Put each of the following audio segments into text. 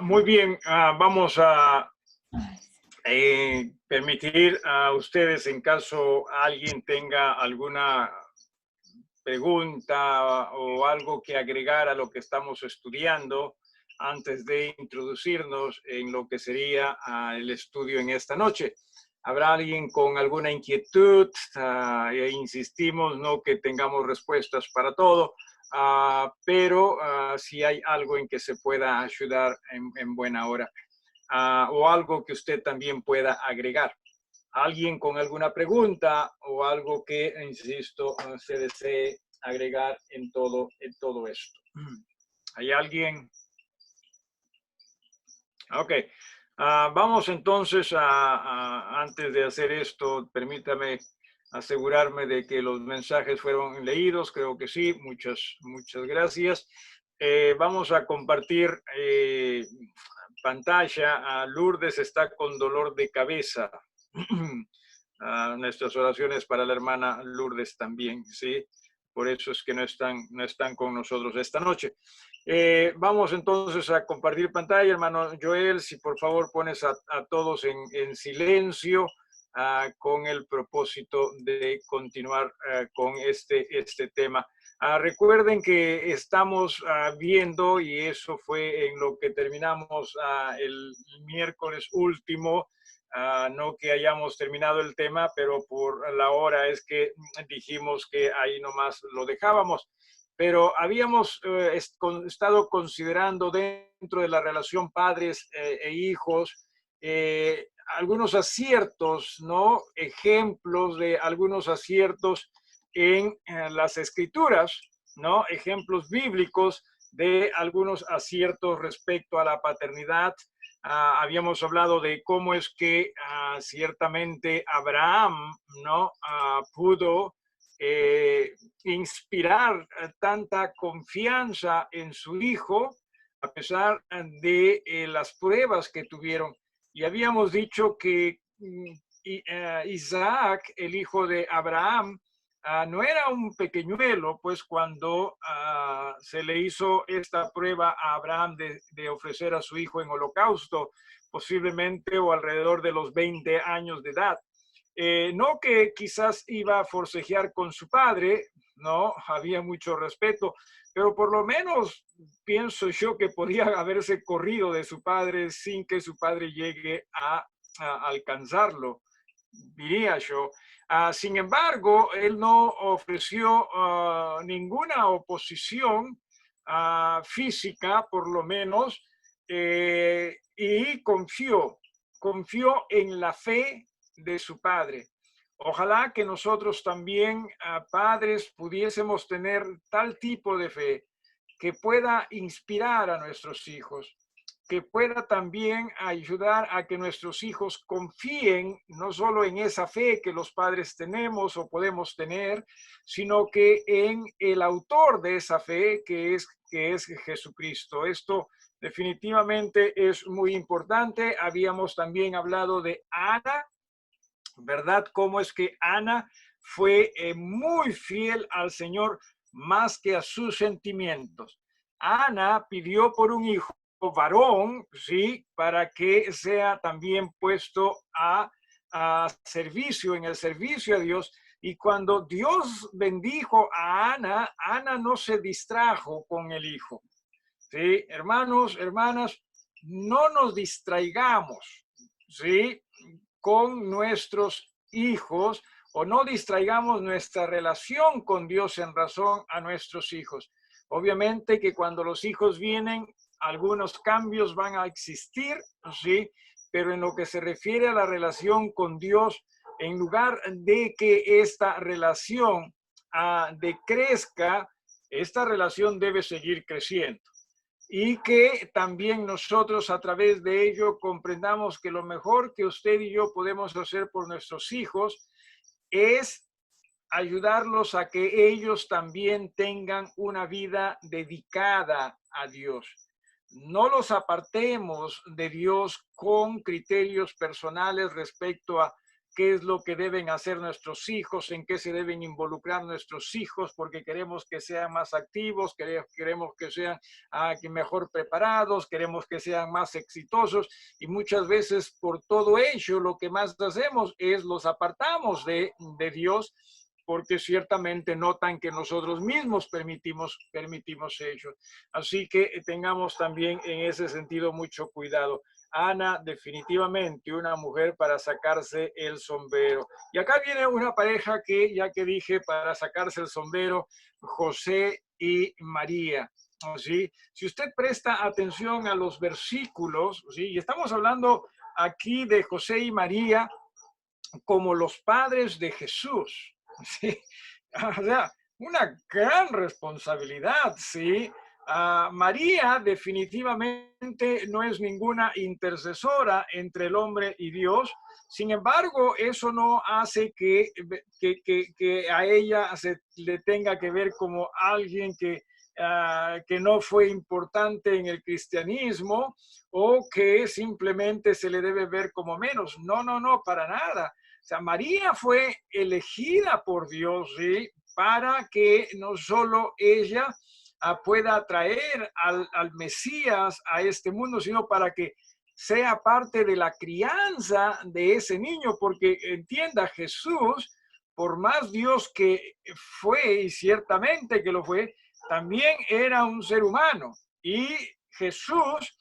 Muy bien, vamos a permitir a ustedes, en caso alguien tenga alguna pregunta o algo que agregar a lo que estamos estudiando, antes de introducirnos en lo que sería el estudio en esta noche. ¿Habrá alguien con alguna inquietud? Insistimos, no que tengamos respuestas para todo, pero si hay algo en que se pueda ayudar en buena hora, o algo que usted también pueda agregar. ¿Alguien con alguna pregunta o algo que, insisto, se desee agregar en todo esto? ¿Hay alguien? Ok. Vamos entonces antes de hacer esto, permítame asegurarme de que los mensajes fueron leídos. Creo que sí. Muchas gracias. Vamos a compartir pantalla. Lourdes está con dolor de cabeza. Nuestras oraciones para la hermana Lourdes también, ¿sí? Por eso es que no están con nosotros esta noche. Vamos entonces a compartir pantalla. Hermano Joel, si por favor pones a todos en silencio, con el propósito de continuar con este tema. Recuerden que estamos viendo, y eso fue en lo que terminamos el miércoles último, no que hayamos terminado el tema, pero por la hora es que dijimos que ahí nomás lo dejábamos. Pero habíamos estado considerando dentro de la relación padres e hijos algunos aciertos, ¿no? Ejemplos de algunos aciertos en las escrituras, ¿no? Ejemplos bíblicos de algunos aciertos respecto a la paternidad. Habíamos hablado de cómo es que ciertamente Abraham, ¿no? Pudo inspirar tanta confianza en su hijo a pesar de las pruebas que tuvieron. Y habíamos dicho que Isaac, el hijo de Abraham, no era un pequeñuelo, pues cuando se le hizo esta prueba a Abraham de ofrecer a su hijo en holocausto, posiblemente o alrededor de los 20 años de edad. No que quizás iba a forcejear con su padre, no, había mucho respeto, pero por lo menos pienso yo que podía haberse corrido de su padre sin que su padre llegue a alcanzarlo, diría yo. Sin embargo, él no ofreció ninguna oposición física, por lo menos, y confió en la fe de su padre. Ojalá que nosotros también, padres, pudiésemos tener tal tipo de fe que pueda inspirar a nuestros hijos, que pueda también ayudar a que nuestros hijos confíen no solo en esa fe que los padres tenemos o podemos tener, sino que en el autor de esa fe, que es Jesucristo. Esto definitivamente es muy importante. Habíamos también hablado de Ana, ¿verdad? Cómo es que Ana fue muy fiel al Señor más que a sus sentimientos. Ana pidió por un hijo varón, ¿sí? Para que sea también puesto a servicio, en el servicio a Dios. Y cuando Dios bendijo a Ana, Ana no se distrajo con el hijo. ¿Sí? Hermanos, hermanas, no nos distraigamos, ¿sí? Con nuestros hijos, o no distraigamos nuestra relación con Dios en razón a nuestros hijos. Obviamente que cuando los hijos vienen, algunos cambios van a existir, ¿sí? Pero en lo que se refiere a la relación con Dios, en lugar de que esta relación decrezca, esta relación debe seguir creciendo. Y que también nosotros a través de ello comprendamos que lo mejor que usted y yo podemos hacer por nuestros hijos es ayudarlos a que ellos también tengan una vida dedicada a Dios. No los apartemos de Dios con criterios personales respecto a qué es lo que deben hacer nuestros hijos, en qué se deben involucrar nuestros hijos, porque queremos que sean más activos, queremos que sean que mejor preparados, queremos que sean más exitosos, y muchas veces por todo ello lo que más hacemos es los apartamos de Dios, porque ciertamente notan que nosotros mismos permitimos ello. Así que tengamos también en ese sentido mucho cuidado. Ana, definitivamente una mujer para sacarse el sombrero. Y acá viene una pareja que, ya que dije, para sacarse el sombrero, José y María. ¿Sí? Si usted presta atención a los versículos, ¿sí? Y estamos hablando aquí de José y María como los padres de Jesús, ¿sí? O sea, una gran responsabilidad, ¿sí? María definitivamente no es ninguna intercesora entre el hombre y Dios. Sin embargo, eso no hace que a ella se le tenga que ver como alguien que no fue importante en el cristianismo o que simplemente se le debe ver como menos. No, no, no, para nada. O sea, María fue elegida por Dios, ¿sí? Para que no solo ella pueda traer al Mesías a este mundo, sino para que sea parte de la crianza de ese niño, porque entienda, Jesús, por más Dios que fue, y ciertamente que lo fue, también era un ser humano. Y Jesús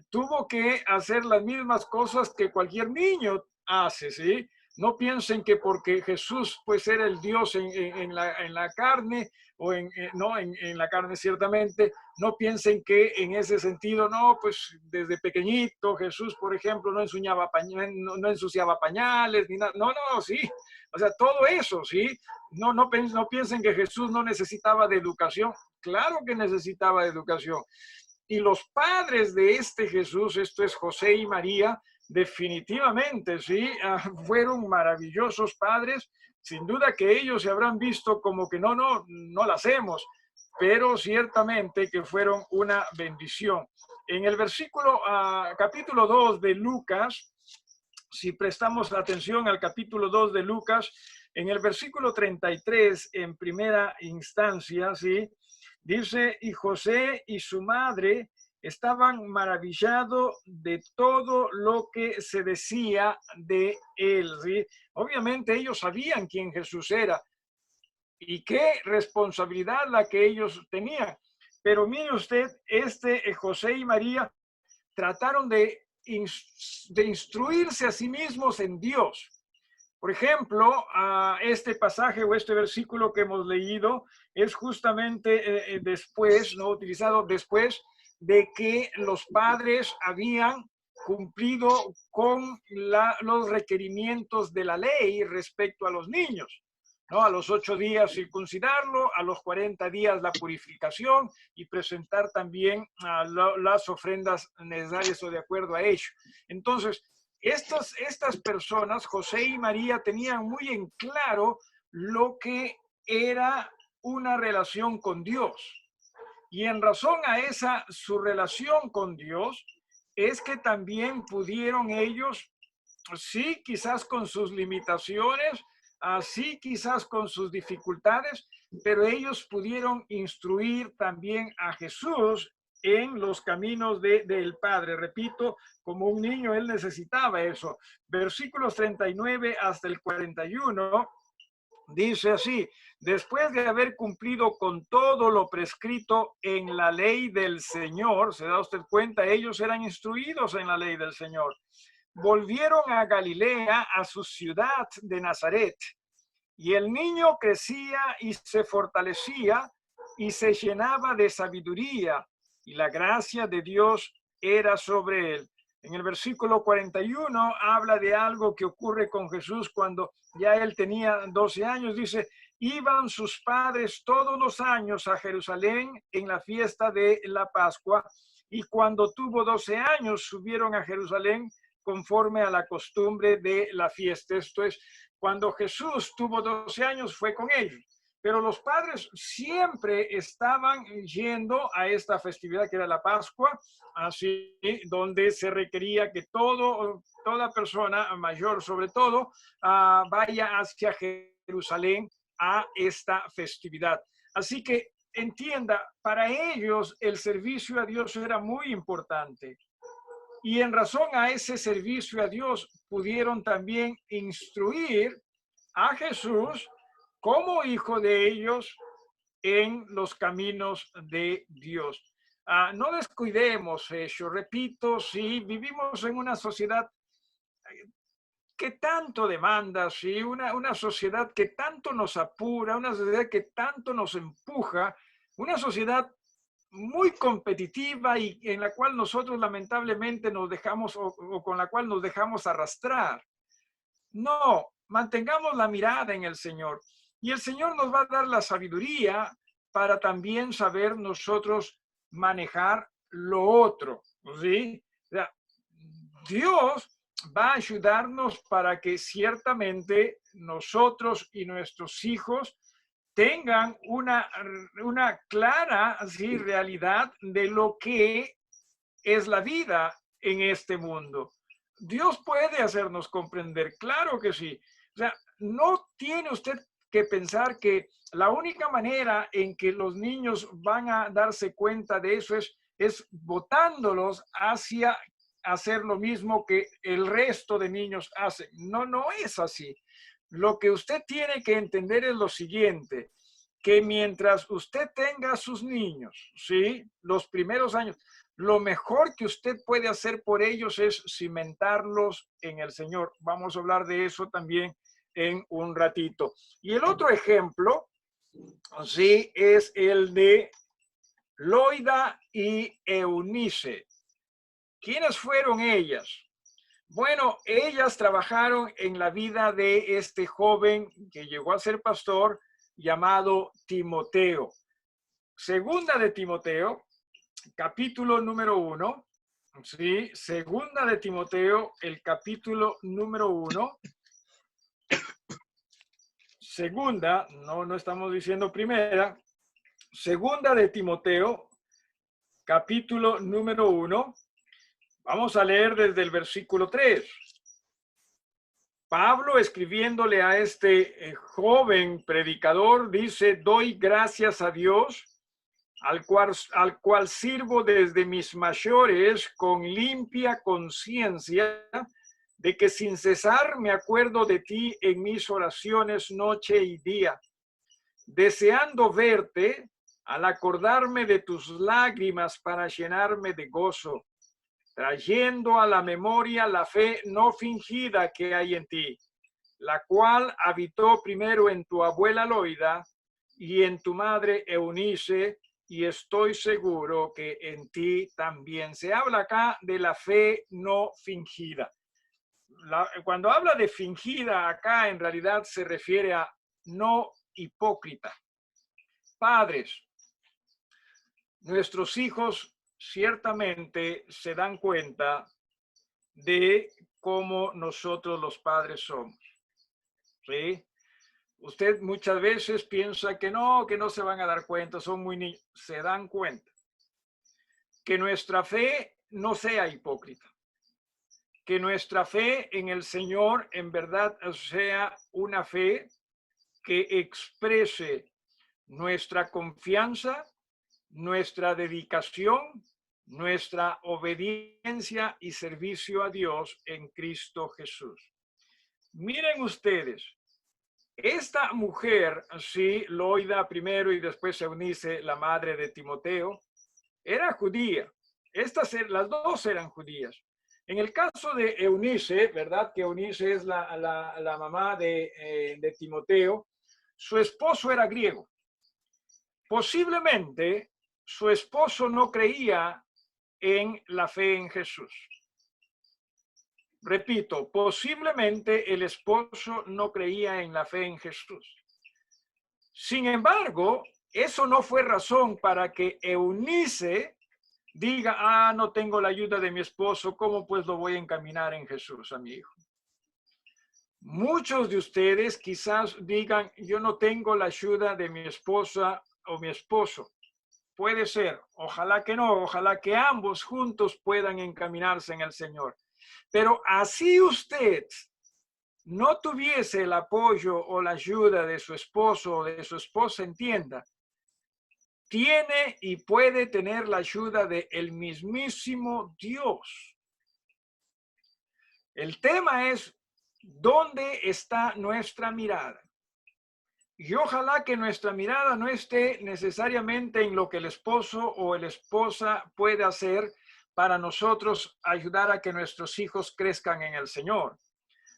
tuvo que hacer las mismas cosas que cualquier niño hace, ¿sí? No piensen que porque Jesús pues era el Dios en la carne, o no en la carne ciertamente, no piensen que en ese sentido, no, pues desde pequeñito Jesús, por ejemplo, no ensuciaba pañales, ni nada, no, no, sí, o sea, todo eso, sí, no piensen que Jesús no necesitaba de educación, claro que necesitaba de educación. Y los padres de este Jesús, esto es José y María, definitivamente, sí, fueron maravillosos padres. Sin duda que ellos se habrán visto como que no la hacemos, pero ciertamente que fueron una bendición. En el versículo, capítulo 2 de Lucas, si prestamos atención al capítulo 2 de Lucas, en el versículo 33, en primera instancia, ¿sí? Dice, y José y su madre estaban maravillados de todo lo que se decía de él, ¿sí? Obviamente ellos sabían quién Jesús era y qué responsabilidad la que ellos tenían. Pero mire usted, José y María trataron de instruirse a sí mismos en Dios. Por ejemplo, este pasaje o este versículo que hemos leído es justamente después, no utilizado después de que los padres habían cumplido con los requerimientos de la ley respecto a los niños, ¿no? A los 8 días circuncidarlo, a los 40 días la purificación y presentar también las ofrendas necesarias o de acuerdo a ello. Entonces, estas personas, José y María, tenían muy en claro lo que era una relación con Dios. Y en razón a esa su relación con Dios, es que también pudieron ellos, sí, quizás con sus limitaciones, así quizás con sus dificultades, pero ellos pudieron instruir también a Jesús en los caminos del Padre. Repito, como un niño él necesitaba eso. Versículos 39 hasta el 41 dice así: después de haber cumplido con todo lo prescrito en la ley del Señor, ¿se da usted cuenta? Ellos eran instruidos en la ley del Señor. Volvieron a Galilea, a su ciudad de Nazaret. Y el niño crecía y se fortalecía y se llenaba de sabiduría, y la gracia de Dios era sobre él. En el versículo 41 habla de algo que ocurre con Jesús cuando ya él tenía 12 años. Dice, iban sus padres todos los años a Jerusalén en la fiesta de la Pascua, y cuando tuvo 12 años subieron a Jerusalén conforme a la costumbre de la fiesta. Esto es, cuando Jesús tuvo 12 años fue con ellos. Pero los padres siempre estaban yendo a esta festividad que era la Pascua, así donde se requería que toda persona mayor, sobre todo, vaya hacia Jerusalén a esta festividad. Así que entienda, para ellos el servicio a Dios era muy importante. Y en razón a ese servicio a Dios pudieron también instruir a Jesús como hijo de ellos en los caminos de Dios. No descuidemos eso, repito, si vivimos en una sociedad que tanto demanda, ¿sí? Una sociedad que tanto nos apura, una sociedad que tanto nos empuja, una sociedad muy competitiva y en la cual nosotros lamentablemente nos dejamos o con la cual nos dejamos arrastrar. No, mantengamos la mirada en el Señor y el Señor nos va a dar la sabiduría para también saber nosotros manejar lo otro, ¿sí? O sea, Dios va a ayudarnos para que ciertamente nosotros y nuestros hijos tengan una clara así, realidad de lo que es la vida en este mundo. Dios puede hacernos comprender, claro que sí. O sea, no tiene usted que pensar que la única manera en que los niños van a darse cuenta de eso es botándolos hacia hacer lo mismo que el resto de niños hacen. No, no es así. Lo que usted tiene que entender es lo siguiente, que mientras usted tenga a sus niños, ¿sí? Los primeros años, lo mejor que usted puede hacer por ellos es cimentarlos en el Señor. Vamos a hablar de eso también en un ratito. Y el otro ejemplo, sí, es el de Loida y Eunice. ¿Quiénes fueron ellas? Bueno, ellas trabajaron en la vida de este joven que llegó a ser pastor llamado Timoteo. Segunda de Timoteo, capítulo número 1. Sí, segunda de Timoteo, el capítulo número 1. Segunda, no estamos diciendo primera. Segunda de Timoteo, capítulo número 1. Vamos a leer desde el versículo 3. Pablo, escribiéndole a este joven predicador, dice: doy gracias a Dios, al cual sirvo desde mis mayores con limpia conciencia, de que sin cesar me acuerdo de ti en mis oraciones noche y día, deseando verte al acordarme de tus lágrimas para llenarme de gozo, trayendo a la memoria la fe no fingida que hay en ti, la cual habitó primero en tu abuela Loida y en tu madre Eunice, y estoy seguro que en ti también. Se habla acá de la fe no fingida. Cuando habla de fingida acá, en realidad se refiere a no hipócrita. Padres, nuestros hijos ciertamente se dan cuenta de cómo nosotros los padres somos, ¿sí? Usted muchas veces piensa que no se van a dar cuenta, son muy niños. Se dan cuenta. Que nuestra fe no sea hipócrita. Que nuestra fe en el Señor en verdad sea una fe que exprese nuestra confianza, nuestra dedicación, nuestra obediencia y servicio a Dios en Cristo Jesús. Miren ustedes, esta mujer, sí, Loida primero y después Eunice, la madre de Timoteo, era judía. Las dos eran judías. En el caso de Eunice, ¿verdad? Que Eunice es la mamá de Timoteo, su esposo era griego. Posiblemente su esposo no creía en la fe en Jesús. Repito, posiblemente el esposo no creía en la fe en Jesús. Sin embargo, eso no fue razón para que Eunice diga: no tengo la ayuda de mi esposo, ¿cómo pues lo voy a encaminar en Jesús a mi hijo? Muchos de ustedes quizás digan, yo no tengo la ayuda de mi esposa o mi esposo. Puede ser, ojalá que no, ojalá que ambos juntos puedan encaminarse en el Señor. Pero así usted no tuviese el apoyo o la ayuda de su esposo o de su esposa, entienda, tiene y puede tener la ayuda de el mismísimo Dios. El tema es, ¿dónde está nuestra mirada? Y ojalá que nuestra mirada no esté necesariamente en lo que el esposo o la esposa puede hacer para nosotros ayudar a que nuestros hijos crezcan en el Señor,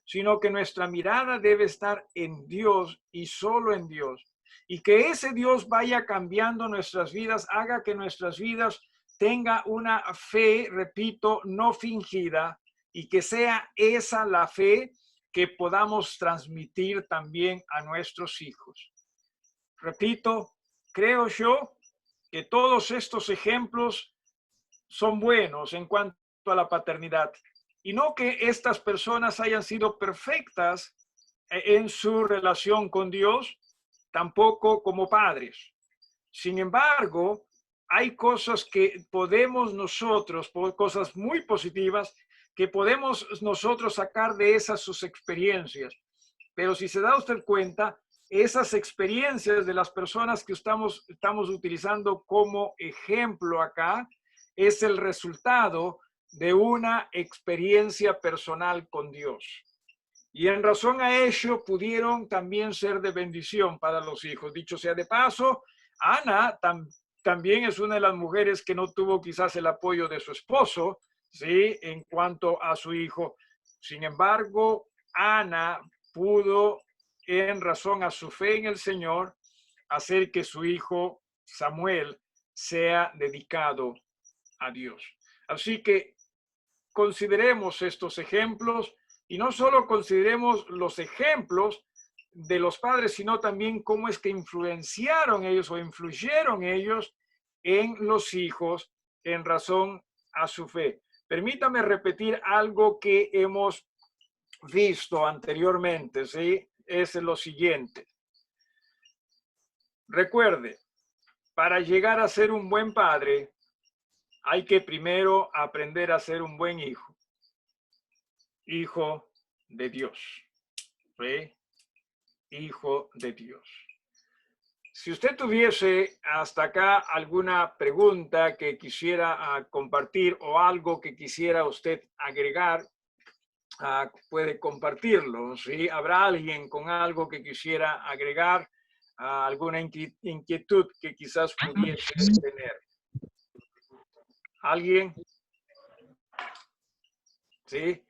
sino que nuestra mirada debe estar en Dios y solo en Dios. Y que ese Dios vaya cambiando nuestras vidas, haga que nuestras vidas tenga una fe, repito, no fingida, y que sea esa la fe que podamos transmitir también a nuestros hijos. Repito, creo yo que todos estos ejemplos son buenos en cuanto a la paternidad. Y no que estas personas hayan sido perfectas en su relación con Dios, tampoco como padres. Sin embargo, hay cosas que podemos nosotros, cosas muy positivas, que podemos nosotros sacar de esas sus experiencias. Pero si se da usted cuenta, esas experiencias de las personas que estamos utilizando como ejemplo acá, es el resultado de una experiencia personal con Dios. Y en razón a ello pudieron también ser de bendición para los hijos. Dicho sea de paso, Ana también es una de las mujeres que no tuvo quizás el apoyo de su esposo, ¿sí? En cuanto a su hijo. Sin embargo, Ana pudo, en razón a su fe en el Señor, hacer que su hijo Samuel sea dedicado a Dios. Así que consideremos estos ejemplos y no solo consideremos los ejemplos de los padres, sino también cómo es que influenciaron ellos o influyeron ellos en los hijos en razón a su fe. Permítame repetir algo que hemos visto anteriormente, ¿sí? Es lo siguiente. Recuerde, para llegar a ser un buen padre, hay que primero aprender a ser un buen hijo. Hijo de Dios. ¿Sí? Hijo de Dios. Si usted tuviese hasta acá alguna pregunta que quisiera compartir o algo que quisiera usted agregar, puede compartirlo. ¿Sí? ¿Habrá alguien con algo que quisiera agregar? ¿Alguna inquietud que quizás pudiese tener? ¿Alguien? ¿Sí?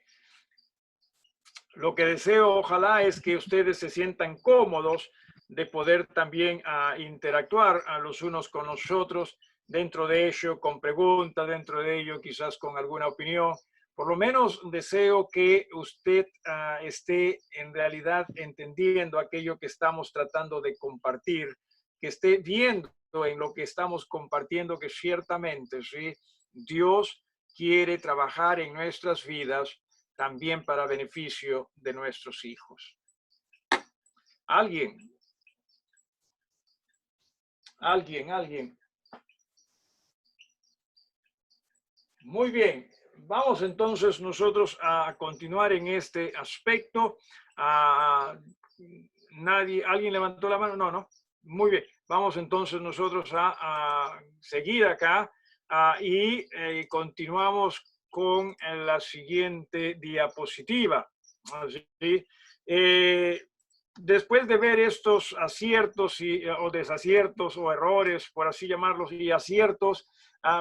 Lo que deseo, ojalá, es que ustedes se sientan cómodos de poder también interactuar a los unos con los otros, dentro de ello con preguntas, dentro de ello quizás con alguna opinión. Por lo menos deseo que usted esté en realidad entendiendo aquello que estamos tratando de compartir, que esté viendo en lo que estamos compartiendo que ciertamente, ¿sí? Dios quiere trabajar en nuestras vidas también para beneficio de nuestros hijos. ¿Alguien? ¿Alguien? Muy bien. Vamos entonces nosotros a continuar en este aspecto. ¿Alguien levantó la mano? No. Muy bien. Vamos entonces nosotros a seguir acá y continuamos con la siguiente diapositiva. ¿Sí? Después de ver estos aciertos o desaciertos o errores, por así llamarlos, y aciertos,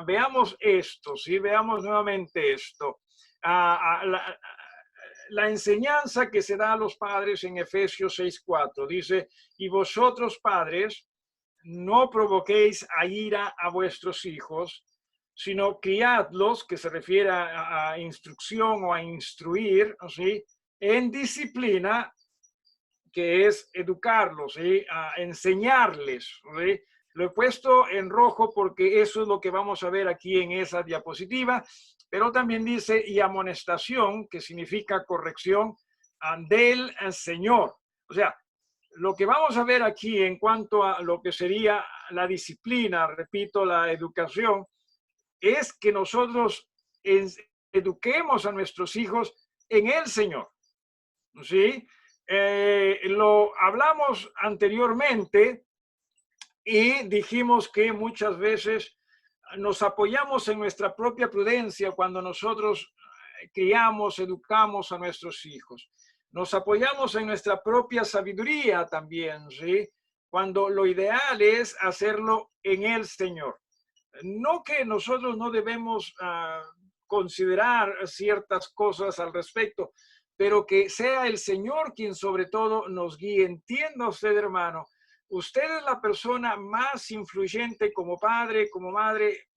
veamos esto, ¿sí? Veamos nuevamente esto. La enseñanza que se da a los padres en Efesios 6:4 dice, y vosotros padres, no provoquéis a ira a vuestros hijos, sino criadlos, que se refiere a instrucción o a instruir, ¿sí? En disciplina, que es educarlos, ¿sí? A enseñarles, ¿sí? Lo he puesto en rojo porque eso es lo que vamos a ver aquí en esa diapositiva, pero también dice y amonestación, que significa corrección, del Señor. O sea, lo que vamos a ver aquí en cuanto a lo que sería la disciplina, repito, la educación, es que nosotros eduquemos a nuestros hijos en el Señor. ¿Sí? Lo hablamos anteriormente y dijimos que muchas veces nos apoyamos en nuestra propia prudencia cuando nosotros criamos, educamos a nuestros hijos. Nos apoyamos en nuestra propia sabiduría también, ¿sí? Cuando lo ideal es hacerlo en el Señor. No que nosotros no debemos considerar ciertas cosas al respecto, pero que sea el Señor quien sobre todo nos guíe. Entienda usted, hermano, usted es la persona más influyente como padre, como madre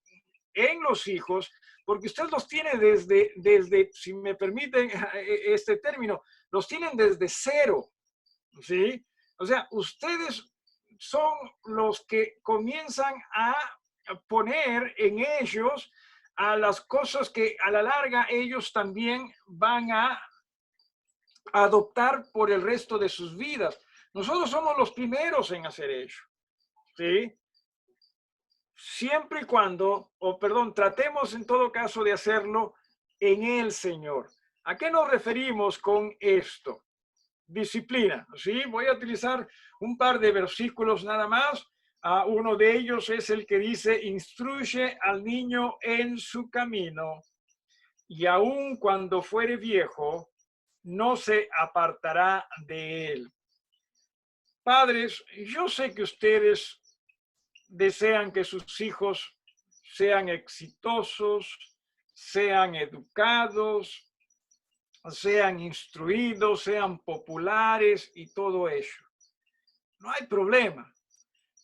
en los hijos, porque usted los tiene desde, si me permiten este término, los tienen desde cero, ¿sí? O sea, ustedes son los que comienzan a poner en ellos a las cosas que a la larga ellos también van a adoptar por el resto de sus vidas. Nosotros somos los primeros en hacer ello, ¿sí? Siempre y cuando, o perdón, tratemos en todo caso de hacerlo en el Señor. ¿A qué nos referimos con esto? Disciplina, ¿sí? Voy a utilizar un par de versículos nada más. Uno de ellos es el que dice, instruye al niño en su camino y aun cuando fuere viejo, no se apartará de él. Padres, yo sé que ustedes desean que sus hijos sean exitosos, sean educados, sean instruidos, sean populares y todo eso. No hay problema.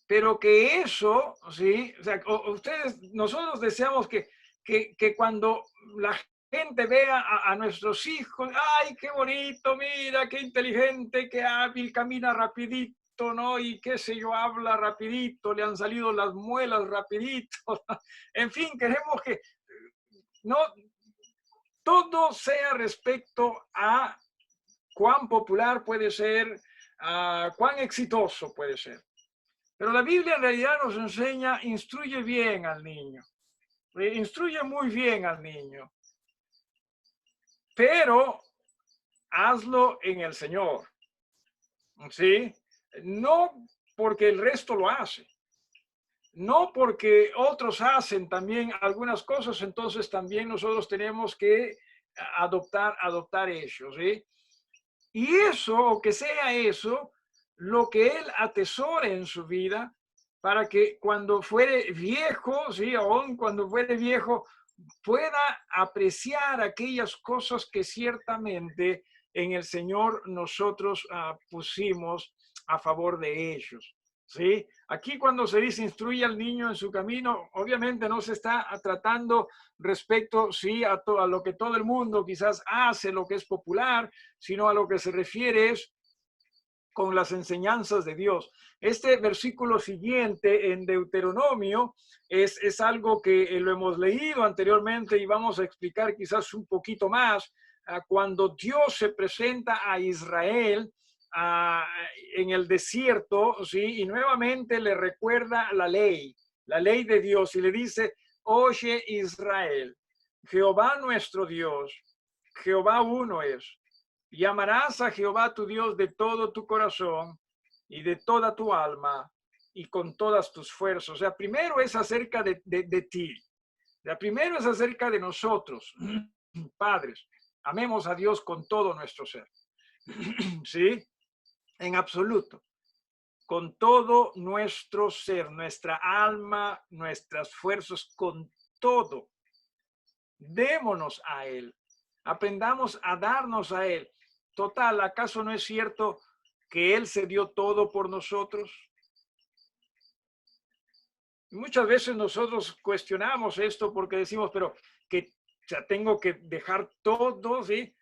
Pero que eso, ¿sí? O sea, ustedes, nosotros deseamos que cuando la gente vea a nuestros hijos, ¡ay, qué bonito! Mira, qué inteligente, qué hábil, camina rapidito, ¿no? Y qué sé yo, habla rapidito, le han salido las muelas rapidito. En fin, queremos que no todo sea respecto a cuán popular puede ser, cuán exitoso puede ser. Pero la Biblia en realidad nos enseña, instruye bien al niño, instruye muy bien al niño, pero hazlo en el Señor, ¿sí? No porque el resto lo hace, no porque otros hacen también algunas cosas, entonces también nosotros tenemos que adoptar eso, ¿sí? Y eso, o que sea eso, lo que él atesore en su vida, para que cuando fuere viejo, sí, aún cuando fuere viejo, pueda apreciar aquellas cosas que ciertamente en el Señor nosotros pusimos a favor de ellos. ¿Sí? Aquí cuando se dice instruye al niño en su camino, obviamente no se está tratando respecto, sí, a lo que todo el mundo quizás hace, lo que es popular, sino a lo que se refiere es con las enseñanzas de Dios. Este versículo siguiente en Deuteronomio es algo que lo hemos leído anteriormente y vamos a explicar quizás un poquito más. Cuando Dios se presenta a Israel en el desierto, ¿sí? Y nuevamente le recuerda la ley de Dios y le dice, oye Israel, Jehová nuestro Dios, Jehová uno es. Y amarás a Jehová tu Dios de todo tu corazón y de toda tu alma y con todas tus fuerzas. O sea, primero es acerca de ti. O sea, primero es acerca de nosotros, padres. Amemos a Dios con todo nuestro ser. ¿Sí? En absoluto. Con todo nuestro ser, nuestra alma, nuestras fuerzas, con todo. Démonos a Él. Aprendamos a darnos a Él. Total, ¿acaso no es cierto que Él se dio todo por nosotros? Muchas veces nosotros cuestionamos esto porque decimos, pero que ya tengo que dejar todo, ¿sí?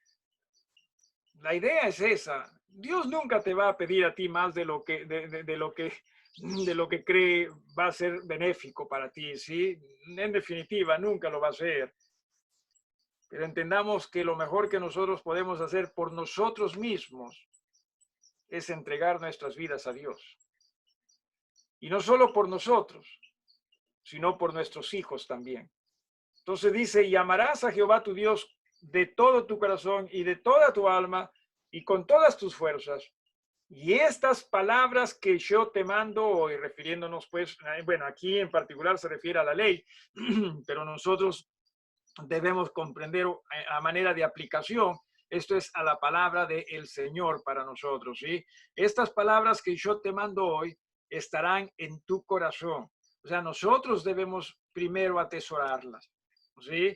La idea es esa. Dios nunca te va a pedir a ti más de lo que, de lo que cree va a ser benéfico para ti, ¿sí? En definitiva, nunca lo va a hacer. Pero entendamos que lo mejor que nosotros podemos hacer por nosotros mismos es entregar nuestras vidas a Dios. Y no solo por nosotros, sino por nuestros hijos también. Entonces dice, y amarás a Jehová tu Dios de todo tu corazón y de toda tu alma y con todas tus fuerzas. Y estas palabras que yo te mando hoy, refiriéndonos pues, bueno, aquí en particular se refiere a la ley, pero nosotros debemos comprender a manera de aplicación, esto es a la palabra del Señor para nosotros, ¿sí? Estas palabras que yo te mando hoy estarán en tu corazón. O sea, nosotros debemos primero atesorarlas, ¿sí?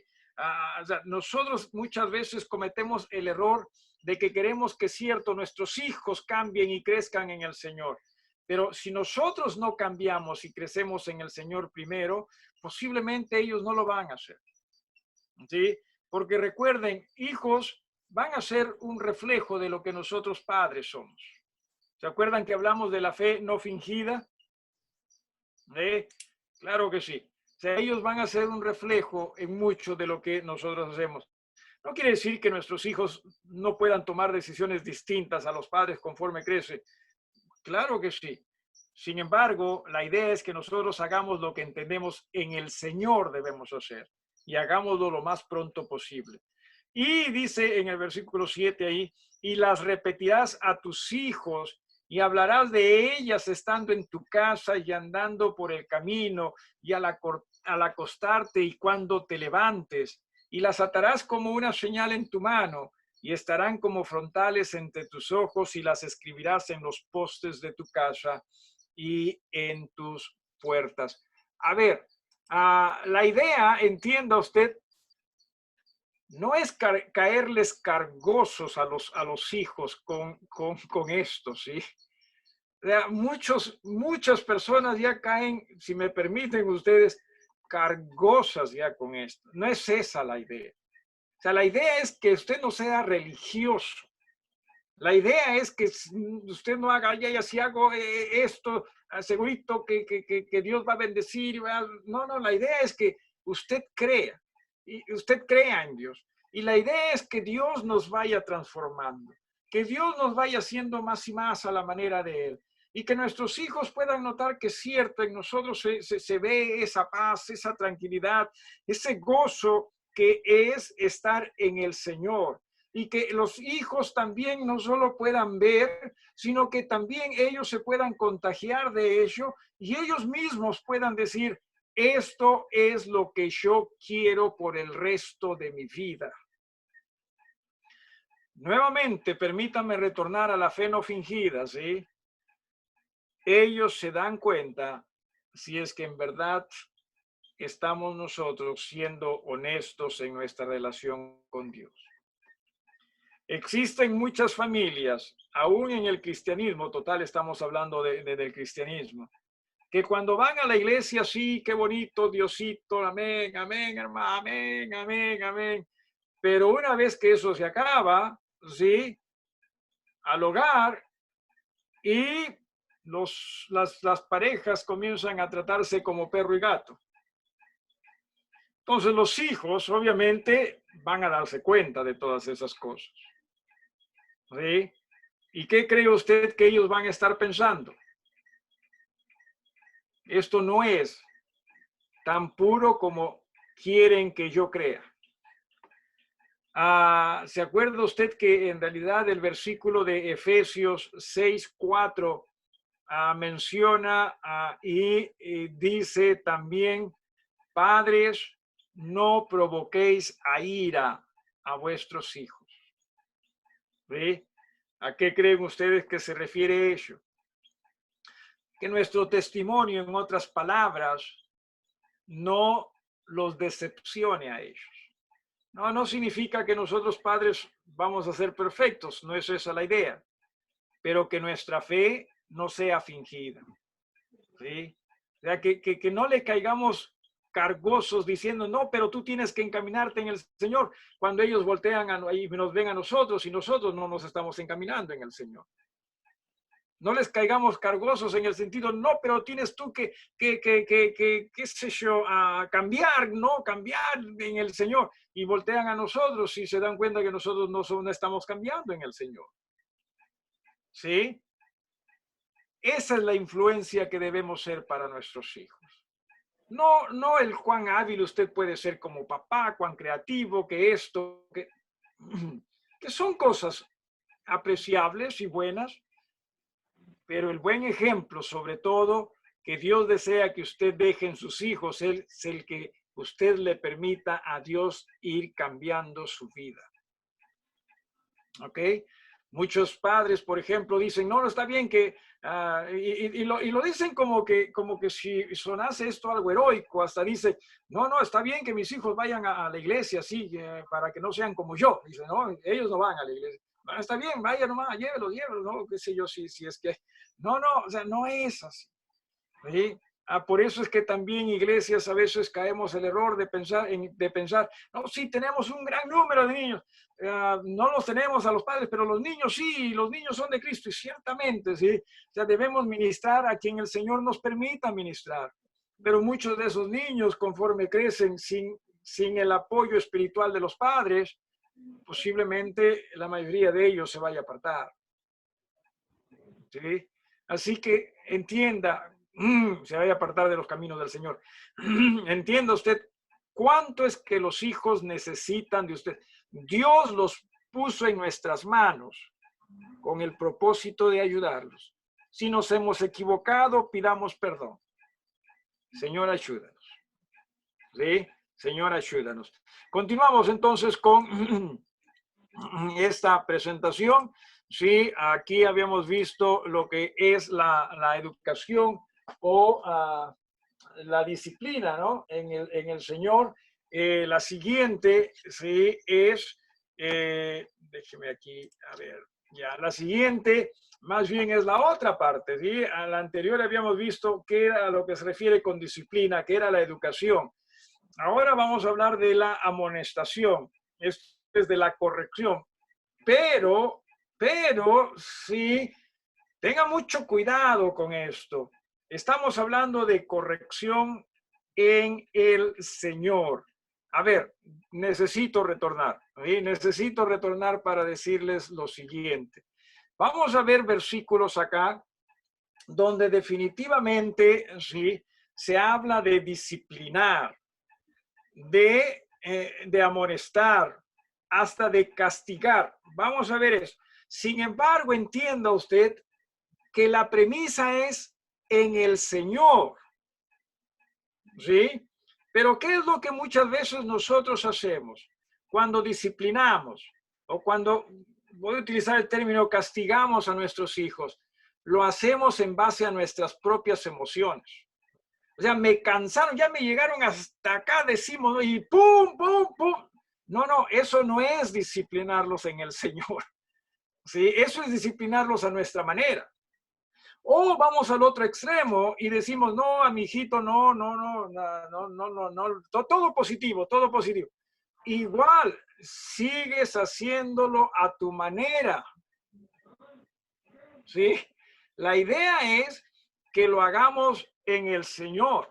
O sea, nosotros muchas veces cometemos el error de que queremos que, cierto, nuestros hijos cambien y crezcan en el Señor. Pero si nosotros no cambiamos y crecemos en el Señor primero, posiblemente ellos no lo van a hacer. ¿Sí? Porque recuerden, hijos van a ser un reflejo de lo que nosotros padres somos. ¿Se acuerdan que hablamos de la fe no fingida? Claro que sí. O sea, ellos van a ser un reflejo en mucho de lo que nosotros hacemos. No quiere decir que nuestros hijos no puedan tomar decisiones distintas a los padres conforme crece. Claro que sí. Sin embargo, la idea es que nosotros hagamos lo que entendemos en el Señor debemos hacer y hagámoslo lo más pronto posible. Y dice en el versículo 7 ahí, y las repetirás a tus hijos y hablarás de ellas estando en tu casa y andando por el camino y al acostarte y cuando te levantes, y las atarás como una señal en tu mano y estarán como frontales entre tus ojos y las escribirás en los postes de tu casa y en tus puertas. A ver, la idea, entienda usted, no es caerles cargosos a los hijos con esto, ¿sí? O sea, muchas personas ya caen, si me permiten ustedes, cargosas ya con esto. No es esa la idea. O sea, la idea es que usted no sea religioso. La idea es que usted no haga, ya si hago esto, segurito que Dios va a bendecir. No, la idea es que usted crea, y usted crea en Dios. Y la idea es que Dios nos vaya transformando, que Dios nos vaya haciendo más y más a la manera de Él. Y que nuestros hijos puedan notar que es cierto, en nosotros se ve esa paz, esa tranquilidad, ese gozo que es estar en el Señor. Y que los hijos también no solo puedan ver, sino que también ellos se puedan contagiar de ello y ellos mismos puedan decir, esto es lo que yo quiero por el resto de mi vida. Nuevamente, permítanme retornar a la fe no fingida, ¿sí? Ellos se dan cuenta si es que en verdad estamos nosotros siendo honestos en nuestra relación con Dios. Existen muchas familias, aún en el cristianismo, total, estamos hablando del cristianismo, que cuando van a la iglesia, sí, qué bonito, Diosito, amén, amén, hermano, amén, amén, amén. Pero una vez que eso se acaba, sí, al hogar y las parejas comienzan a tratarse como perro y gato. Entonces los hijos, obviamente, van a darse cuenta de todas esas cosas. ¿Sí? ¿Y qué cree usted que ellos van a estar pensando? Esto no es tan puro como quieren que yo crea. ¿Se acuerda usted que en realidad el versículo de Efesios 6:4 menciona y dice también, padres, no provoquéis a ira a vuestros hijos? ¿Sí? ¿A qué creen ustedes que se refiere ello? Que nuestro testimonio, en otras palabras, no los decepcione a ellos. No significa que nosotros padres vamos a ser perfectos, no es esa la idea, pero que nuestra fe no sea fingida. ¿Sí? O sea, que no le caigamos cargosos diciendo, no, pero tú tienes que encaminarte en el Señor, cuando ellos voltean y nos ven a nosotros y nosotros no nos estamos encaminando en el Señor. No les caigamos cargosos en el sentido, no, pero tienes tú qué sé yo, a cambiar, no, cambiar en el Señor. Y voltean a nosotros y se dan cuenta que nosotros no estamos cambiando en el Señor. ¿Sí? Esa es la influencia que debemos ser para nuestros hijos. No el cuán hábil usted puede ser como papá, cuán creativo, que esto, que son cosas apreciables y buenas, pero el buen ejemplo, sobre todo, que Dios desea que usted deje en sus hijos, es el que usted le permita a Dios ir cambiando su vida. ¿Ok? Muchos padres, por ejemplo, dicen, no está bien que, y lo dicen como que si sonase esto algo heroico, hasta dice, no, está bien que mis hijos vayan a la iglesia, sí, para que no sean como yo. Dice, no, ellos no van a la iglesia. Bueno, está bien, vaya nomás, llévelos, no, qué sé yo, si es que, no, o sea, no es así. ¿Sí? Por eso es que también iglesias a veces caemos el error de pensar, no, sí, tenemos un gran número de niños, no los tenemos a los padres, pero los niños sí, los niños son de Cristo, y ciertamente, sí, o sea, debemos ministrar a quien el Señor nos permita ministrar, pero muchos de esos niños, conforme crecen sin el apoyo espiritual de los padres, posiblemente la mayoría de ellos se vaya a apartar, ¿sí? Así que entienda, se vaya a apartar de los caminos del Señor. Entienda usted cuánto es que los hijos necesitan de usted. Dios los puso en nuestras manos con el propósito de ayudarlos. Si nos hemos equivocado, pidamos perdón. Señor, ayúdanos. ¿Sí? Señor, ayúdanos. Continuamos entonces con esta presentación. Sí, aquí habíamos visto lo que es la educación o la disciplina, ¿no? En el Señor. La siguiente, sí, es, déjeme aquí, a ver, ya, la siguiente más bien es la otra parte, ¿sí? A la anterior habíamos visto que era a lo que se refiere con disciplina, que era la educación. Ahora vamos a hablar de la amonestación, es de la corrección. Pero sí, tenga mucho cuidado con esto. Estamos hablando de corrección en el Señor. A ver, necesito retornar. ¿Sí? Necesito retornar para decirles lo siguiente. Vamos a ver versículos acá donde definitivamente sí, se habla de disciplinar, de amonestar, hasta de castigar. Vamos a ver eso. Sin embargo, entienda usted que la premisa es en el Señor. ¿Sí? Pero ¿qué es lo que muchas veces nosotros hacemos cuando disciplinamos o cuando, voy a utilizar el término, castigamos a nuestros hijos? Lo hacemos en base a nuestras propias emociones. O sea, me cansaron, ya me llegaron hasta acá, decimos, ¿no? Y pum, pum, pum. No, eso no es disciplinarlos en el Señor. ¿Sí? Eso es disciplinarlos a nuestra manera. O vamos al otro extremo y decimos, no, a mi hijito, no, todo positivo, todo positivo. Igual, sigues haciéndolo a tu manera. ¿Sí? La idea es que lo hagamos en el Señor.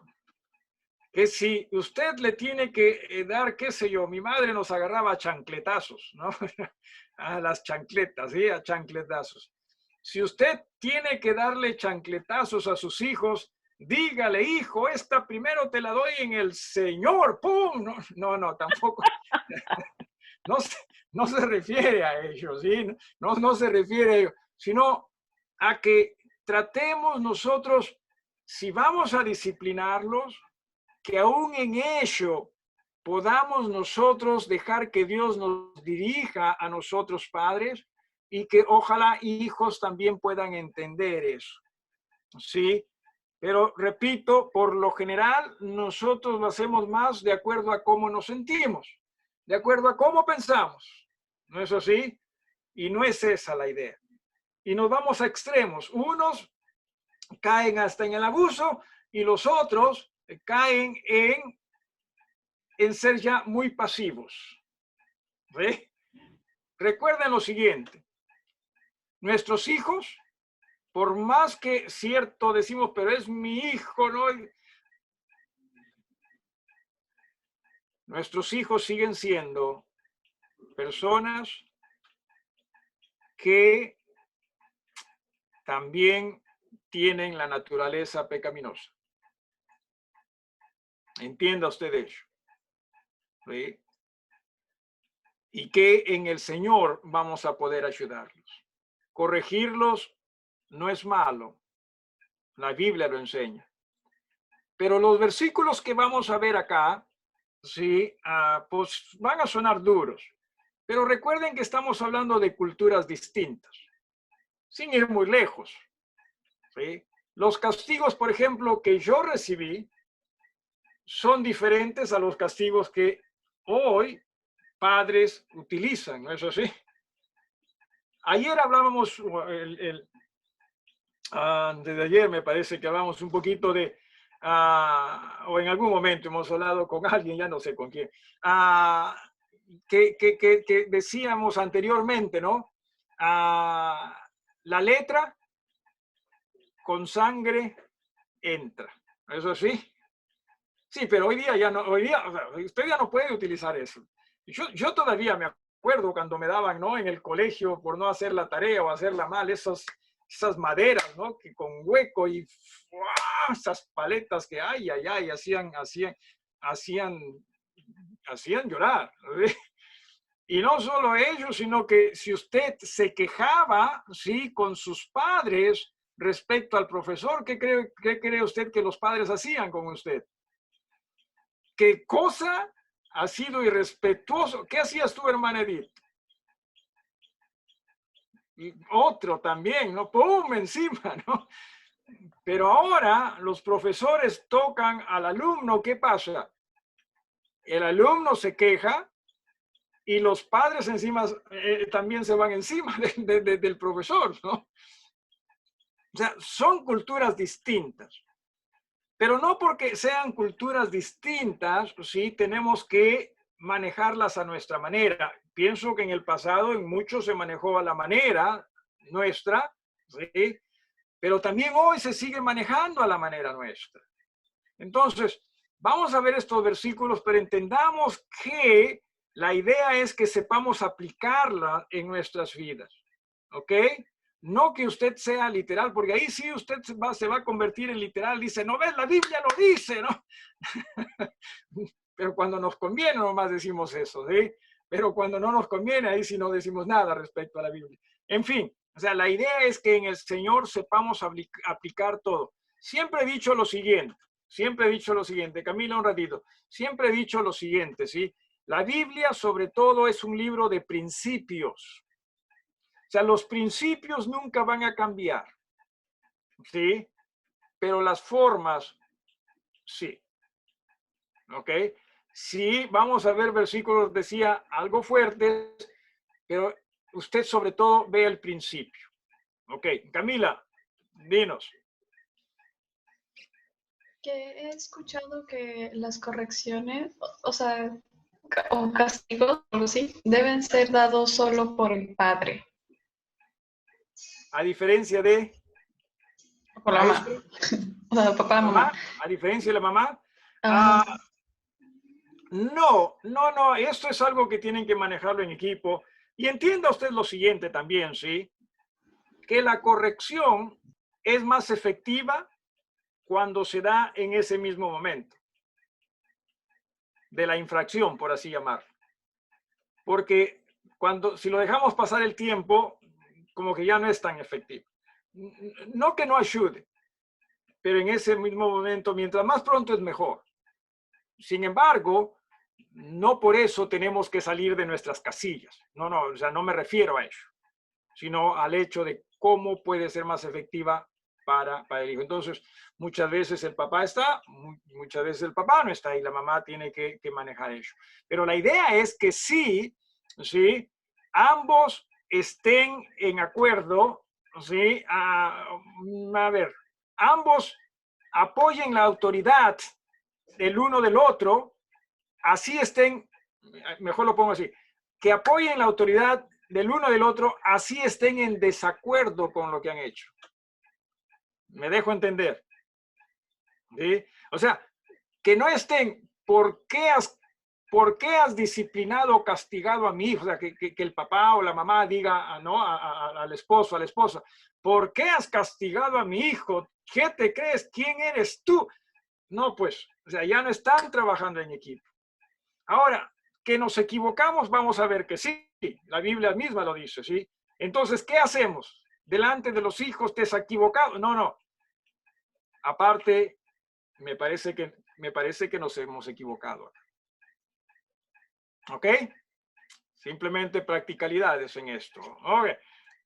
Que si usted le tiene que dar, qué sé yo, mi madre nos agarraba a chancletazos, ¿no? A las chancletas, ¿sí? A chancletazos. Si usted tiene que darle chancletazos a sus hijos, dígale, hijo, esta primero te la doy en el Señor, ¡pum! No, tampoco. No se refiere a ellos, ¿sí? No se refiere a ellos, sino a que tratemos nosotros, si vamos a disciplinarlos, que aún en ello podamos nosotros dejar que Dios nos dirija a nosotros padres y que ojalá hijos también puedan entender eso. ¿Sí? Pero repito, por lo general nosotros lo hacemos más de acuerdo a cómo nos sentimos, de acuerdo a cómo pensamos. ¿No es así? Y no es esa la idea. Y nos vamos a extremos. Unos caen hasta en el abuso y los otros caen en ser ya muy pasivos. ¿Sí? Recuerden lo siguiente. Nuestros hijos por más que cierto decimos, pero es mi hijo, ¿no? Nuestros hijos siguen siendo personas que también tienen la naturaleza pecaminosa. Entienda usted ello. ¿Sí? Y que en el Señor vamos a poder ayudarlos. Corregirlos no es malo. La Biblia lo enseña. Pero los versículos que vamos a ver acá, sí, pues van a sonar duros. Pero recuerden que estamos hablando de culturas distintas, sin ir muy lejos. ¿Sí? Los castigos, por ejemplo, que yo recibí, son diferentes a los castigos que hoy padres utilizan, ¿no es así? Ayer hablábamos, desde ayer me parece que hablamos un poquito de, o en algún momento hemos hablado con alguien, ya no sé con quién, que decíamos anteriormente, ¿no? La letra con sangre entra, ¿eso sí? Sí, pero hoy día ya no, hoy día, o sea, usted ya no puede utilizar eso. Yo todavía me acuerdo cuando me daban, ¿no? En el colegio por no hacer la tarea o hacerla mal, esas maderas, ¿no? Que con hueco y ¡fua! Esas paletas que ay, hacían llorar. ¿Sí? Y no solo ellos, sino que si usted se quejaba, sí, con sus padres respecto al profesor, qué cree usted que los padres hacían con usted? ¿Qué cosa ha sido irrespetuoso? ¿Qué hacías tú, hermana Edith? Y otro también, ¿no? ¡Pum! Encima, ¿no? Pero ahora los profesores tocan al alumno. ¿Qué pasa? El alumno se queja y los padres encima también se van encima del profesor, ¿no? O sea, son culturas distintas. Pero no porque sean culturas distintas, sí, tenemos que manejarlas a nuestra manera. Pienso que en el pasado en muchos se manejó a la manera nuestra, ¿sí? Pero también hoy se sigue manejando a la manera nuestra. Entonces, vamos a ver estos versículos, pero entendamos que la idea es que sepamos aplicarla en nuestras vidas, ¿ok? No que usted sea literal, porque ahí sí usted se va a convertir en literal. Dice, no ves, la Biblia lo dice, ¿no? Pero cuando nos conviene nomás decimos eso, ¿sí? Pero cuando no nos conviene, ahí sí no decimos nada respecto a la Biblia. En fin, o sea, la idea es que en el Señor sepamos aplicar todo. Siempre he dicho lo siguiente, Camila, un ratito. Siempre he dicho lo siguiente, ¿sí? La Biblia, sobre todo, es un libro de principios. O sea, los principios nunca van a cambiar, ¿sí? Pero las formas, sí. ¿Ok? Sí, vamos a ver versículos, decía, algo fuertes, pero usted sobre todo ve el principio. ¿Ok? Camila, dinos. Que he escuchado que las correcciones, o sea, o castigos, algo así, deben ser dados solo por el padre. A diferencia de Por la mamá. maestro, O sea, papá, mamá. a diferencia de la mamá. Ajá. No, esto es algo que tienen que manejarlo en equipo. Y entienda usted lo siguiente también, ¿sí? Que la corrección es más efectiva cuando se da en ese mismo momento de la infracción, por así llamarlo. Porque si lo dejamos pasar el tiempo, como que ya no es tan efectivo. No que no ayude, pero en ese mismo momento, mientras más pronto es mejor. Sin embargo, no por eso tenemos que salir de nuestras casillas. No, o sea, no me refiero a ello, sino al hecho de cómo puede ser más efectiva para el hijo. Entonces, muchas veces el papá está, muchas veces el papá no está y la mamá tiene que manejar ello. Pero la idea es que sí, ambos estén en acuerdo, ¿sí? A ver, ambos apoyen la autoridad del uno del otro, así estén, mejor lo pongo así, que apoyen la autoridad del uno del otro, así estén en desacuerdo con lo que han hecho. Me dejo entender. ¿Sí? O sea, que no estén, ¿por qué has disciplinado o castigado a mi hijo? O sea, que el papá o la mamá diga, ¿no? Al esposo, a la esposa, ¿por qué has castigado a mi hijo? ¿Qué te crees? ¿Quién eres tú? No, pues, o sea, ya no están trabajando en equipo. Ahora, que nos equivocamos, vamos a ver que sí, la Biblia misma lo dice, ¿sí? Entonces, ¿qué hacemos? Delante de los hijos, ¿te has equivocado? No, no. Aparte, me parece que nos hemos equivocado. ¿Ok? Simplemente practicalidades en esto. Ok.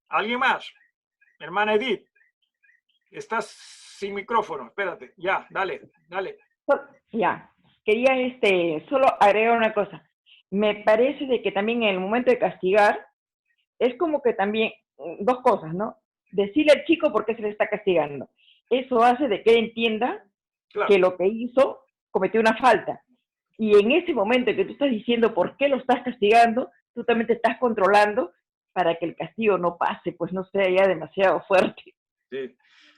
¿Alguien más? Hermana Edith, estás sin micrófono. Espérate. Ya, dale, dale. Ya, quería solo agregar una cosa. Me parece de que también en el momento de castigar es como que también dos cosas, ¿no? Decirle al chico por qué se le está castigando. Eso hace de que él entienda que Claro. lo que hizo cometió una falta. Y en ese momento que tú estás diciendo por qué lo estás castigando, tú también te estás controlando para que el castigo no pase, pues no sea ya demasiado fuerte. Sí.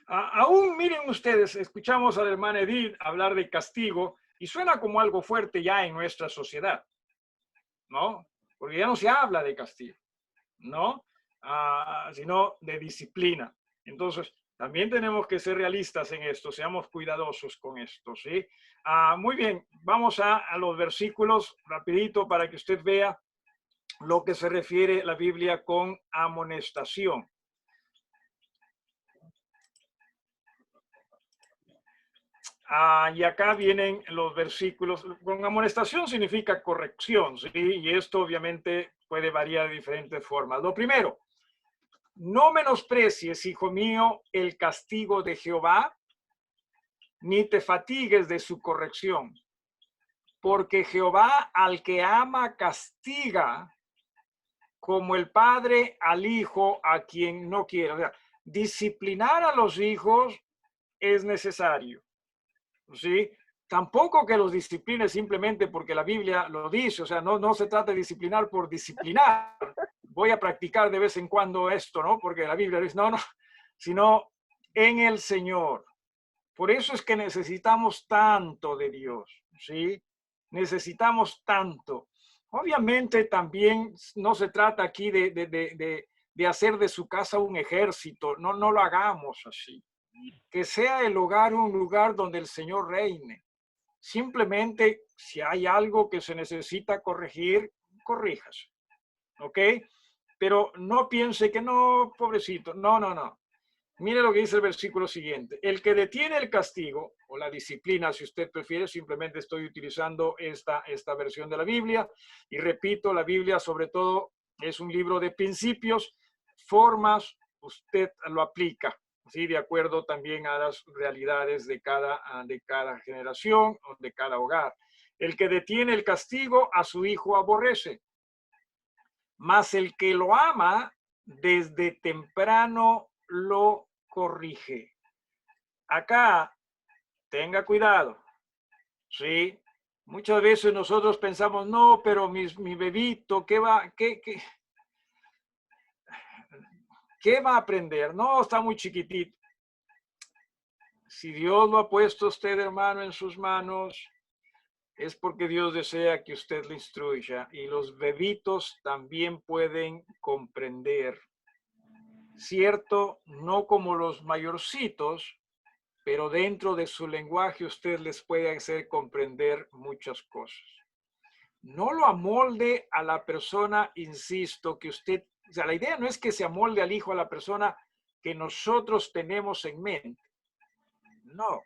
Aún miren ustedes, escuchamos a la hermana Edith hablar de castigo y suena como algo fuerte ya en nuestra sociedad, ¿no? Porque ya no se habla de castigo, ¿no? Sino de disciplina. Entonces, también tenemos que ser realistas en esto, seamos cuidadosos con esto, ¿sí? Muy bien, vamos a los versículos rapidito para que usted vea lo que se refiere la Biblia con amonestación. Y acá vienen los versículos. Con amonestación significa corrección, ¿sí? Y esto obviamente puede variar de diferentes formas. Lo primero, no menosprecies, hijo mío, el castigo de Jehová, ni te fatigues de su corrección, porque Jehová al que ama castiga, como el padre al hijo a quien no quiere. O sea, disciplinar a los hijos es necesario, ¿sí? Tampoco que los discipline simplemente porque la Biblia lo dice, o sea, no se trata de disciplinar por disciplinar. Voy a practicar de vez en cuando esto, ¿no? Porque la Biblia dice, no, sino en el Señor. Por eso es que necesitamos tanto de Dios, ¿sí? Necesitamos tanto. Obviamente también no se trata aquí de hacer de su casa un ejército, no lo hagamos así. Que sea el hogar un lugar donde el Señor reine. Simplemente, si hay algo que se necesita corregir, corríjase, ¿ok? Pero no piense que no, pobrecito, no. Mire lo que dice el versículo siguiente. El que detiene el castigo, o la disciplina, si usted prefiere, simplemente estoy utilizando esta versión de la Biblia. Y repito, la Biblia sobre todo es un libro de principios, formas, usted lo aplica, ¿sí? De acuerdo también a las realidades de cada generación o de cada hogar. El que detiene el castigo a su hijo aborrece, mas el que lo ama desde temprano lo corrige. Acá, tenga cuidado, ¿sí? Muchas veces nosotros pensamos, no, pero mi bebito, ¿qué va a aprender? No, está muy chiquitito. Si Dios lo ha puesto a usted, hermano, en sus manos, es porque Dios desea que usted le instruya. Y los bebitos también pueden comprender. Cierto, no como los mayorcitos, pero dentro de su lenguaje usted les puede hacer comprender muchas cosas. No lo amolde a la persona, insisto, que usted, o sea, la idea no es que se amolde al hijo a la persona que nosotros tenemos en mente. No.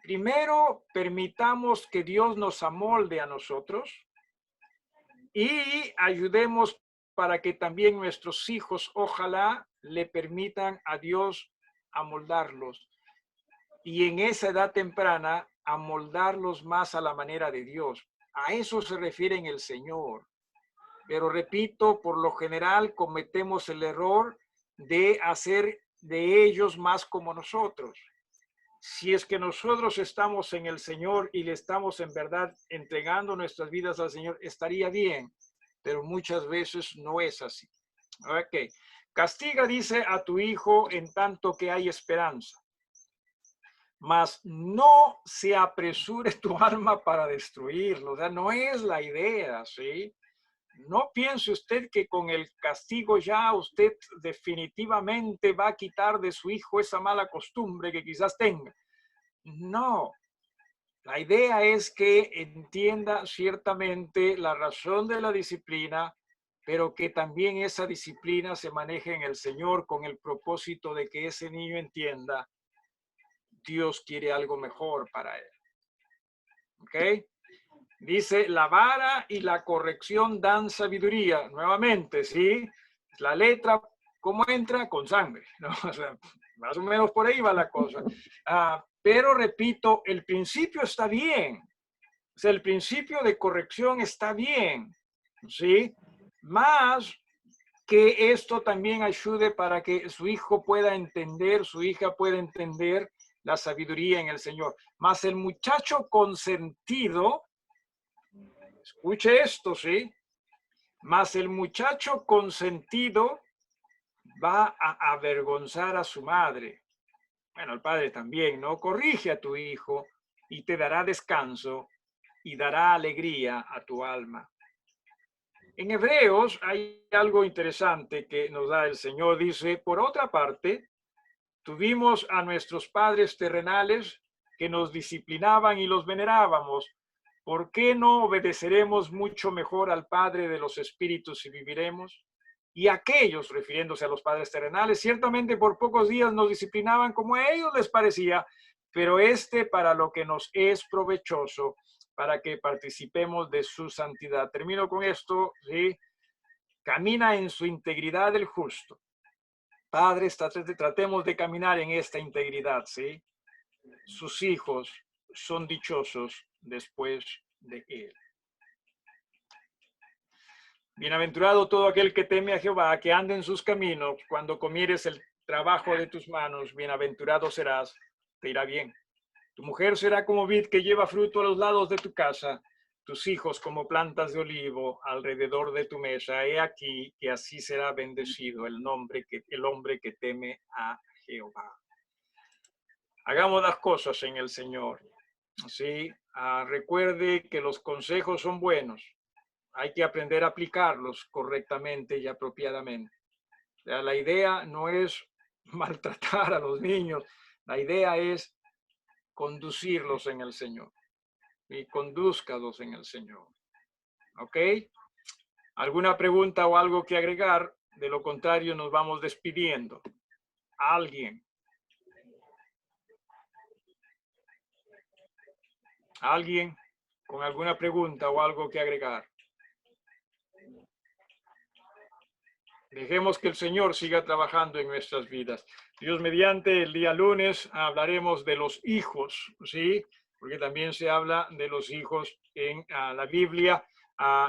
Primero, permitamos que Dios nos amolde a nosotros y ayudemos para que también nuestros hijos, ojalá, le permitan a Dios amoldarlos. Y en esa edad temprana, amoldarlos más a la manera de Dios. A eso se refiere en el Señor. Pero repito, por lo general cometemos el error de hacer de ellos más como nosotros. Si es que nosotros estamos en el Señor y le estamos en verdad entregando nuestras vidas al Señor, estaría bien, pero muchas veces no es así. Ok. Castiga, dice, a tu hijo en tanto que hay esperanza. mas no se apresure tu alma para destruirlo. O sea, no es la idea, ¿sí? No piense usted que con el castigo ya usted definitivamente va a quitar de su hijo esa mala costumbre que quizás tenga. No, la idea es que entienda ciertamente la razón de la disciplina, pero que también esa disciplina se maneje en el Señor con el propósito de que ese niño entienda Dios quiere algo mejor para él. ¿Ok? Dice, la vara y la corrección dan sabiduría. Nuevamente, ¿sí? La letra, ¿cómo entra? Con sangre, ¿no? O sea, más o menos por ahí va la cosa. Pero repito, el principio está bien. O sea, el principio de corrección está bien, ¿sí? Más que esto también ayude para que su hijo pueda entender, su hija pueda entender la sabiduría en el Señor. Más el muchacho consentido, escuche esto, ¿sí? Más el muchacho consentido va a avergonzar a su madre. Bueno, el padre también, ¿no? Corrige a tu hijo y te dará descanso y dará alegría a tu alma. En Hebreos hay algo interesante que nos da el Señor. Dice, por otra parte, tuvimos a nuestros padres terrenales que nos disciplinaban y los venerábamos. ¿Por qué no obedeceremos mucho mejor al Padre de los Espíritus y viviremos? Y aquellos, refiriéndose a los padres terrenales, ciertamente por pocos días nos disciplinaban como a ellos les parecía, pero para lo que nos es provechoso, para que participemos de su santidad. Termino con esto, ¿sí? Camina en su integridad el justo. Padres, tratemos de caminar en esta integridad, ¿sí? Sus hijos son dichosos después de él. Bienaventurado todo aquel que teme a Jehová, que ande en sus caminos. Cuando comieres el trabajo de tus manos, bienaventurado serás, te irá bien. Tu mujer será como vid que lleva fruto a los lados de tu casa, tus hijos como plantas de olivo alrededor de tu mesa. He aquí que así será bendecido el hombre que teme a Jehová. Hagamos las cosas en el Señor. ¿Sí? Recuerde que los consejos son buenos. Hay que aprender a aplicarlos correctamente y apropiadamente. O sea, la idea no es maltratar a los niños, la idea es conducirlos en el Señor y condúzcalos en el Señor. ¿Ok? ¿Alguna pregunta o algo que agregar? De lo contrario, nos vamos despidiendo. ¿Alguien? ¿Alguien con alguna pregunta o algo que agregar? Dejemos que el Señor siga trabajando en nuestras vidas. Dios mediante, el día lunes hablaremos de los hijos, ¿sí? Porque también se habla de los hijos en la Biblia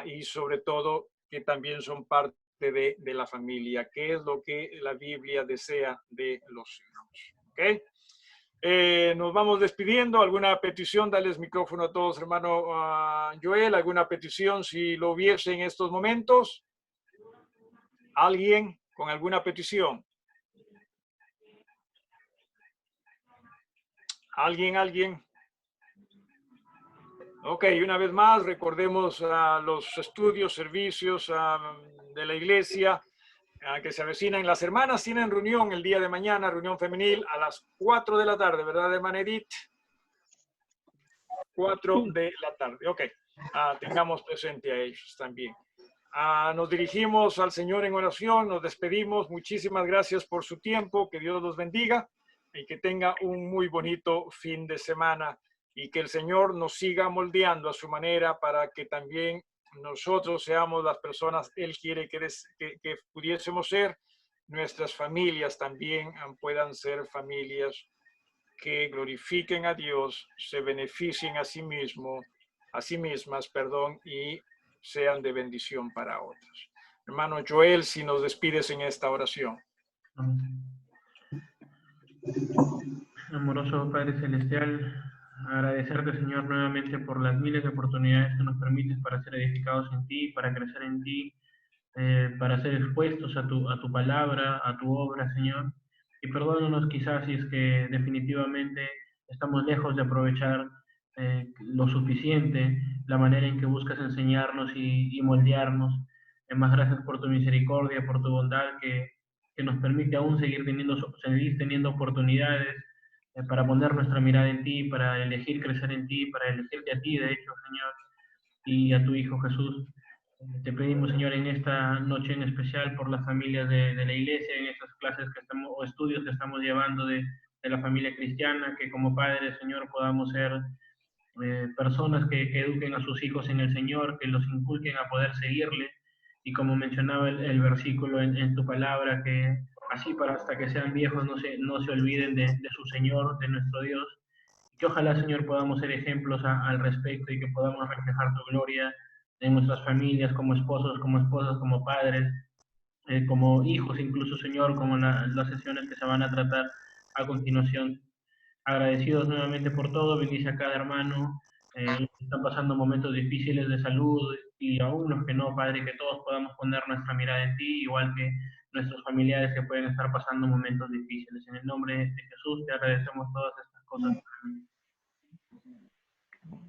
y sobre todo que también son parte de la familia. ¿Qué es lo que la Biblia desea de los hijos? ¿Ok? Nos vamos despidiendo. ¿Alguna petición? Dales micrófono a todos, hermano Joel. ¿Alguna petición si lo hubiese en estos momentos? ¿Alguien con alguna petición? ¿Alguien? Ok, una vez más, recordemos los estudios, servicios de la iglesia que se avecinan. Las hermanas tienen reunión el día de mañana, reunión femenil a las 4 de la tarde, ¿verdad, hermana Edith? 4 de la tarde, ok. Tengamos presente a ellos también. Nos dirigimos al Señor en oración, nos despedimos. Muchísimas gracias por su tiempo, que Dios los bendiga y que tenga un muy bonito fin de semana y que el Señor nos siga moldeando a su manera para que también nosotros seamos las personas Él quiere que pudiésemos ser. Nuestras familias también puedan ser familias que glorifiquen a Dios, se beneficien a sí mismas, y sean de bendición para otros. Hermano Joel, si nos despides en esta oración. Amoroso Padre Celestial, agradecerte, Señor, nuevamente por las miles de oportunidades que nos permites para ser edificados en ti, para crecer en ti, para ser expuestos a tu palabra, a tu obra, Señor. Y perdónanos quizás si es que definitivamente estamos lejos de aprovechar lo suficiente, la manera en que buscas enseñarnos y moldearnos. Más gracias por tu misericordia, por tu bondad que nos permite aún seguir teniendo oportunidades para poner nuestra mirada en ti, para elegir crecer en ti, para elegirte a ti, de hecho, Señor, y a tu Hijo Jesús. Te pedimos, Señor, en esta noche en especial por las familias de la iglesia, en estas clases que estamos, o estudios que estamos llevando de la familia cristiana, que como padres, Señor, podamos ser personas que eduquen a sus hijos en el Señor, que los inculquen a poder seguirle, y como mencionaba el versículo en tu palabra, que así para hasta que sean viejos no se olviden de su Señor, de nuestro Dios, y que ojalá, Señor, podamos ser ejemplos al respecto y que podamos reflejar tu gloria en nuestras familias, como esposos, como esposas, como padres, como hijos incluso, Señor, como las sesiones que se van a tratar a continuación. Agradecidos nuevamente por todo, bendice a cada hermano, los que están pasando momentos difíciles de salud y aún los que no, Padre, que todos podamos poner nuestra mirada en ti, igual que nuestros familiares que pueden estar pasando momentos difíciles. En el nombre de Jesús te agradecemos todas estas cosas.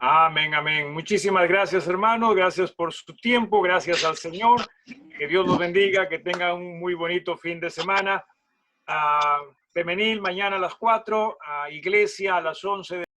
Amén, amén. Muchísimas gracias, hermano. Gracias por su tiempo. Gracias al Señor. Que Dios los bendiga. Que tengan un muy bonito fin de semana. Femenil mañana a las 4. Iglesia a las 11.